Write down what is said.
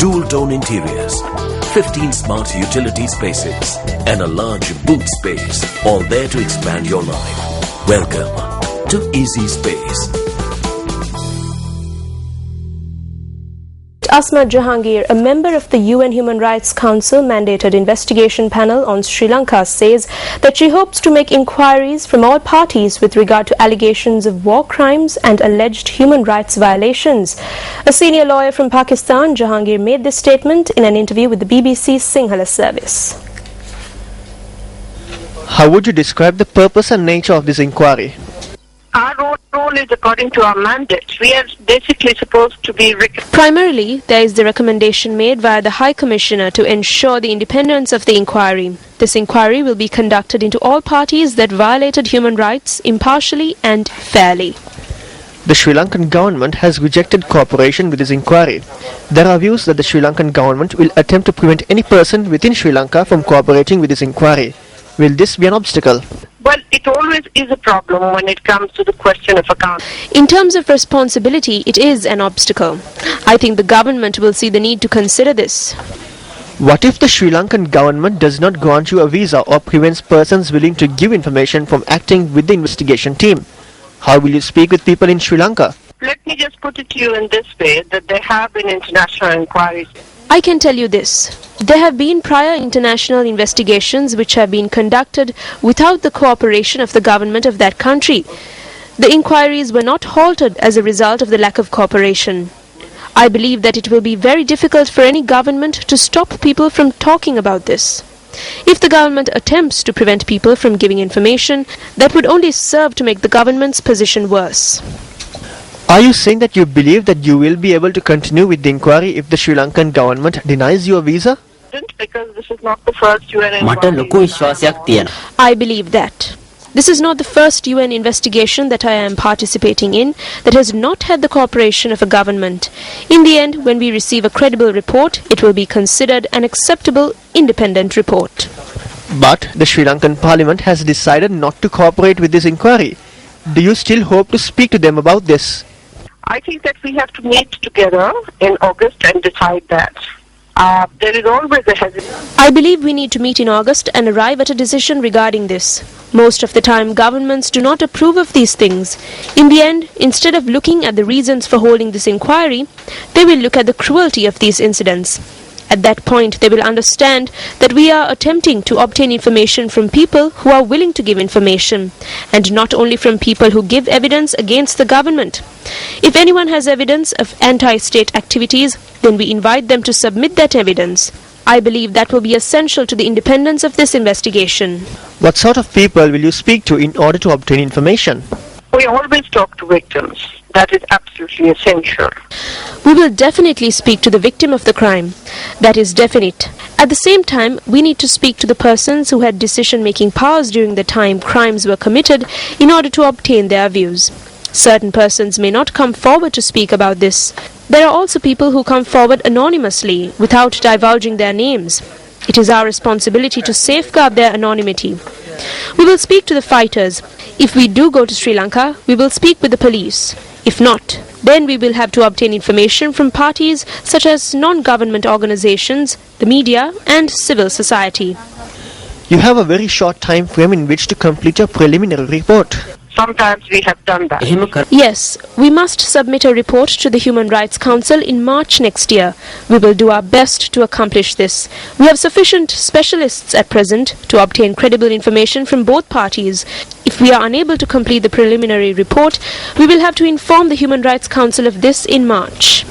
dual-tone interiors, 15 smart utility spaces, and a large boot space, all there to expand your life. Welcome to Easy Space. Asma Jahangir, a member of the UN Human Rights Council mandated investigation panel on Sri Lanka, says that she hopes to make inquiries from all parties with regard to allegations of war crimes and alleged human rights violations. A senior lawyer from Pakistan, Jahangir, made this statement in an interview with the BBC Sinhala service. How would you describe the purpose and nature of this inquiry? Our role is according to our mandate. We are basically supposed to be... Primarily, there is the recommendation made via the High Commissioner to ensure the independence of the inquiry. This inquiry will be conducted into all parties that violated human rights impartially and fairly. The Sri Lankan government has rejected cooperation with this inquiry. There are views that the Sri Lankan government will attempt to prevent any person within Sri Lanka from cooperating with this inquiry. Will this be an obstacle? Well, it always is a problem when it comes to the question of account. In terms of responsibility, it is an obstacle. I think the government will see the need to consider this. What if the Sri Lankan government does not grant you a visa or prevents persons willing to give information from acting with the investigation team? How will you speak with people in Sri Lanka? Let me just put it to you in this way, that there have been international inquiries. I can tell you this. There have been prior international investigations which have been conducted without the cooperation of the government of that country. The inquiries were not halted as a result of the lack of cooperation. I believe that it will be very difficult for any government to stop people from talking about this. If the government attempts to prevent people from giving information, that would only serve to make the government's position worse. Are you saying that you believe that you will be able to continue with the inquiry if the Sri Lankan government denies you a visa? Because this is not the first UN inquiry. I believe that. This is not the first UN investigation that I am participating in that has not had the cooperation of a government. In the end, when we receive a credible report, it will be considered an acceptable, independent report. But the Sri Lankan parliament has decided not to cooperate with this inquiry. Do you still hope to speak to them about this? I think that we have to meet together in August and decide that. There is always a hesitation. I believe we need to meet in August and arrive at a decision regarding this. Most of the time, governments do not approve of these things. In the end, instead of looking at the reasons for holding this inquiry, they will look at the cruelty of these incidents. At that point, they will understand that we are attempting to obtain information from people who are willing to give information, and not only from people who give evidence against the government. If anyone has evidence of anti-state activities, then we invite them to submit that evidence. I believe that will be essential to the independence of this investigation. What sort of people will you speak to in order to obtain information? We always talk to victims. That is absolutely essential. We will definitely speak to the victim of the crime. That is definite. At the same time, we need to speak to the persons who had decision-making powers during the time crimes were committed in order to obtain their views. Certain persons may not come forward to speak about this. There are also people who come forward anonymously without divulging their names. It is our responsibility to safeguard their anonymity. We will speak to the fighters. If we do go to Sri Lanka, we will speak with the police. If not, then we will have to obtain information from parties such as non-government organizations, the media, and civil society. You have a very short time frame in which to complete your preliminary report. Sometimes we have done that. Yes, we must submit a report to the Human Rights Council in March next year. We will do our best to accomplish this. We have sufficient specialists at present to obtain credible information from both parties. If we are unable to complete the preliminary report, we will have to inform the Human Rights Council of this in March.